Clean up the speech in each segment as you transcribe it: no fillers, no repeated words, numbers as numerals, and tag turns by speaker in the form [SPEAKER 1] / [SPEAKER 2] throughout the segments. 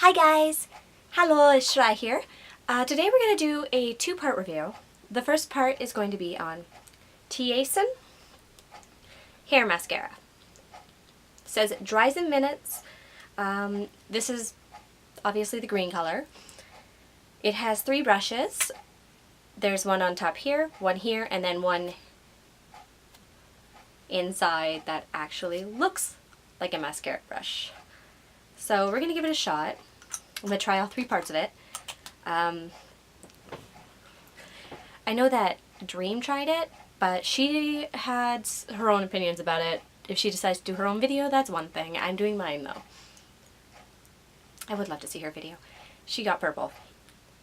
[SPEAKER 1] Hi guys! Hello, it's Schrei here. Today we're going to do a two-part review. The first part is going to be on Teayason Hair Mascara. It says it dries in minutes. This is obviously the green color. It has 3 brushes. There's one on top here, one here, and then one inside that actually looks like a mascara brush. So we're going to give it a shot. I'm going to try all 3 parts of it. I know that Dream tried it, but she had her own opinions about it. If she decides to do her own video, that's one thing. I'm doing mine though. I would love to see her video. She got purple.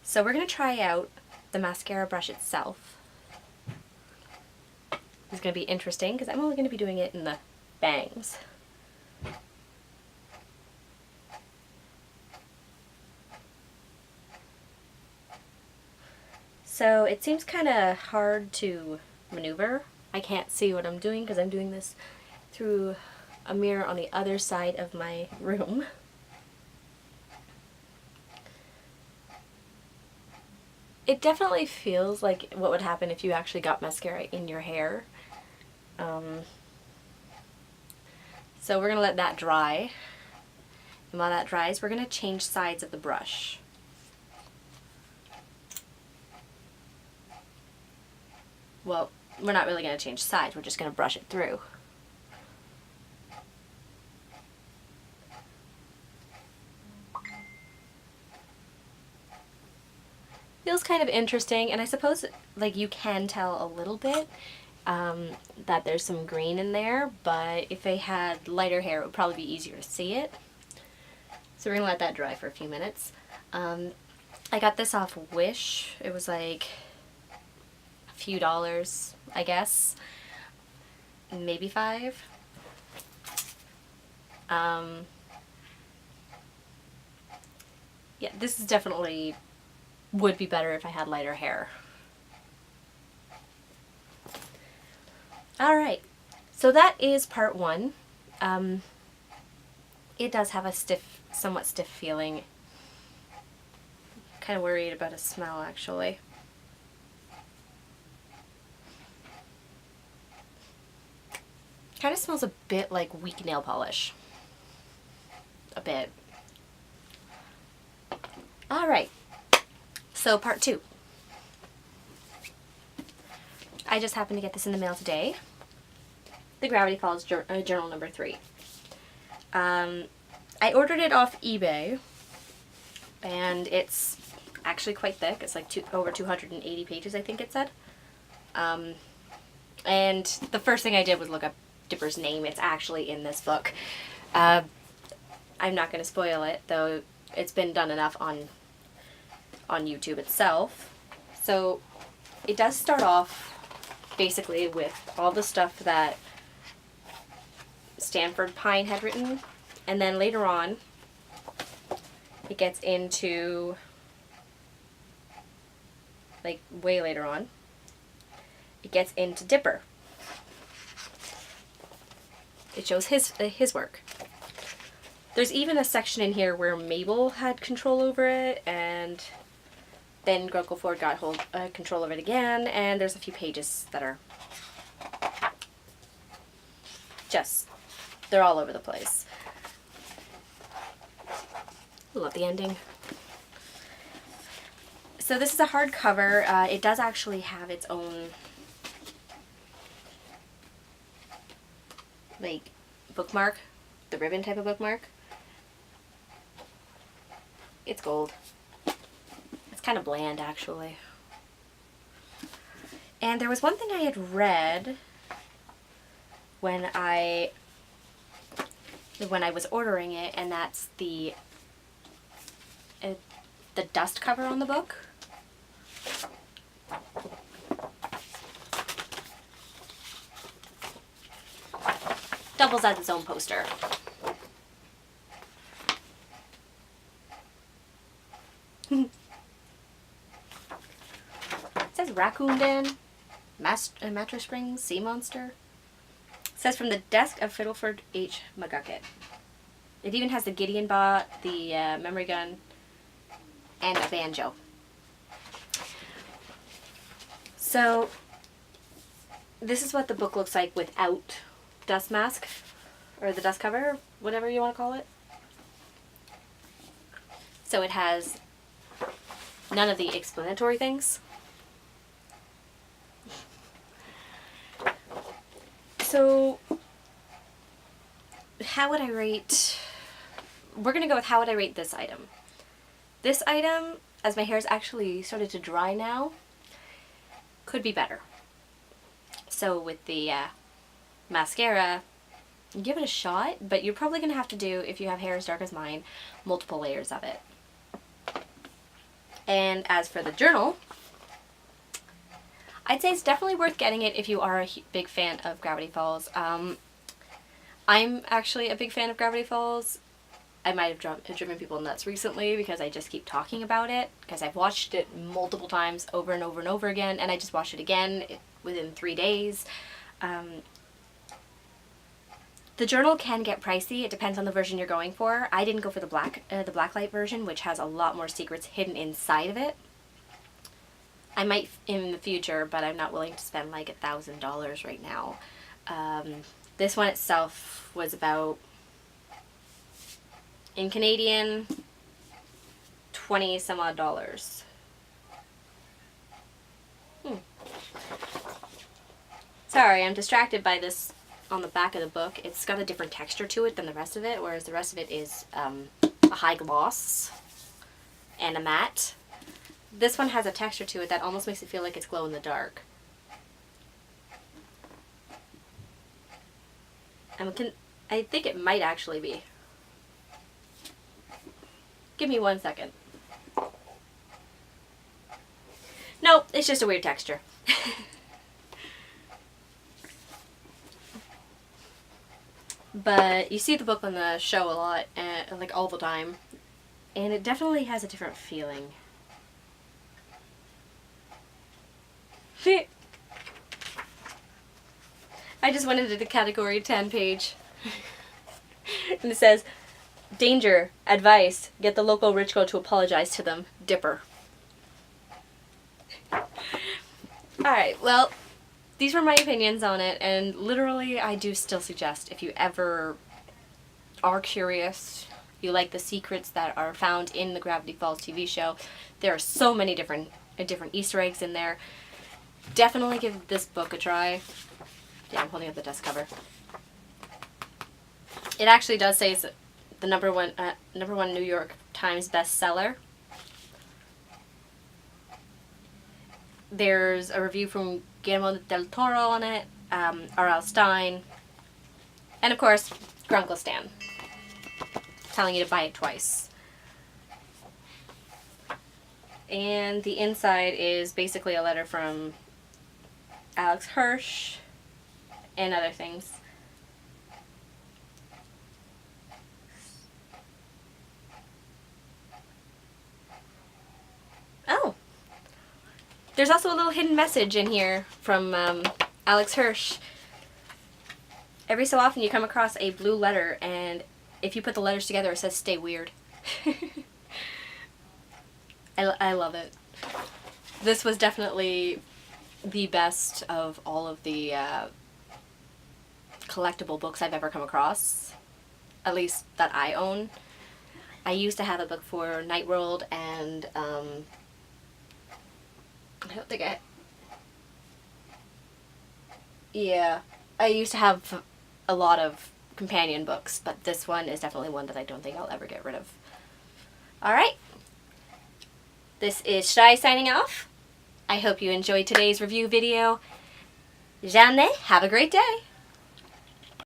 [SPEAKER 1] So we're going to try out the mascara brush itself. It's going to be interesting because I'm only going to be doing it in the bangs. So it seems kind of hard to maneuver. I can't see what I'm doing because I'm doing this through a mirror on the other side of my room. It definitely feels like what would happen if you actually got mascara in your hair. So we're going to let that dry. And while that dries, we're going to change sides of the brush. Well, we're not really going to change sides, we're just going to brush it through. Feels kind of interesting, and I suppose like you can tell a little bit that there's some green in there, but if they had lighter hair it would probably be easier to see it. So we're going to let that dry for a few minutes. I got this off Wish. It was like a few dollars, I guess. Maybe 5. Yeah, this is definitely would be better if I had lighter hair. Alright, so that is part 1. It does have a somewhat stiff feeling. Kind of worried about a smell actually. Kind of smells a bit like weak nail polish. A bit. Alright, so part 2. I just happened to get this in the mail today. The Gravity Falls journal number 3. I ordered it off eBay, and it's actually quite thick. It's like over 280 pages, I think it said. And the first thing I did was look up Dipper's name. It's actually in this book. I'm not going to spoil it, though it's been done enough on YouTube itself. So it does start off basically with all the stuff that Stanford Pine had written, and then later on it gets into, like way later on, it gets into Dipper. It shows his work. There's even a section in here where Mabel had control over it, and then Grunkle Ford got control over it again, and there's a few pages that are just, they're all over the place. Love the ending. So this is a hardcover. It does actually have its own like bookmark, the ribbon type of bookmark. It's gold. It's kind of bland actually. And there was one thing I had read when I was ordering it, and that's the dust cover on the book. Doubles as its own poster. It says Raccoon Den, Mattress Springs, Sea Monster. It says from the desk of Fiddleford H. McGucket. It even has the Gideon bot, the memory gun, and a banjo. So this is what the book looks like without dust mask, or the dust cover, whatever you want to call it. So it has none of the explanatory things. So how would I rate... We're going to go with how would I rate this item. This item, as my hair is actually started to dry now, could be better. So with the mascara, give it a shot, but you're probably going to have to do, if you have hair as dark as mine, multiple layers of it. And as for the journal, I'd say it's definitely worth getting it if you are a big fan of Gravity Falls. I'm actually a big fan of Gravity Falls. I might have driven people nuts recently because I just keep talking about it, because I've watched it multiple times over and over and over again, and I just watched it again within 3 days. The journal can get pricey. It depends on the version you're going for. I didn't go for the blacklight version, which has a lot more secrets hidden inside of it. I might in the future, but I'm not willing to spend like $1,000 right now. This one itself was about, in Canadian, 20 some odd dollars. Sorry, I'm distracted by this on the back of the book. It's got a different texture to it than the rest of it, whereas the rest of it is a high gloss and a matte. This one has a texture to it that almost makes it feel like it's glow in the dark. I think it might actually be. Give me 1 second. Nope, it's just a weird texture. But you see the book on the show a lot, like all the time, and it definitely has a different feeling. I just went into the category 10 page. And it says, danger, advice, get the local rich girl to apologize to them, Dipper. Alright, well, these were my opinions on it, and literally I do still suggest, if you ever are curious, you like the secrets that are found in the Gravity Falls TV show, there are so many different Easter eggs in there. Definitely give this book a try. Yeah, I'm holding up the dust cover. It actually does say it's the number one New York Times bestseller. There's a review from Guillermo del Toro on it, R.L. Stein, and of course, Grunkle Stan, telling you to buy it twice. And the inside is basically a letter from Alex Hirsch and other things. Oh! There's also a little hidden message in here from Alex Hirsch. Every so often you come across a blue letter, and if you put the letters together it says stay weird. I love it. This was definitely the best of all of the collectible books I've ever come across, at least that I own. I used to have a book for Night World, and I don't think yeah, I used to have a lot of companion books, but this one is definitely one that I don't think I'll ever get rid of. Alright, this is Schrei signing off. I hope you enjoyed today's review video. Jeanne, have a great day!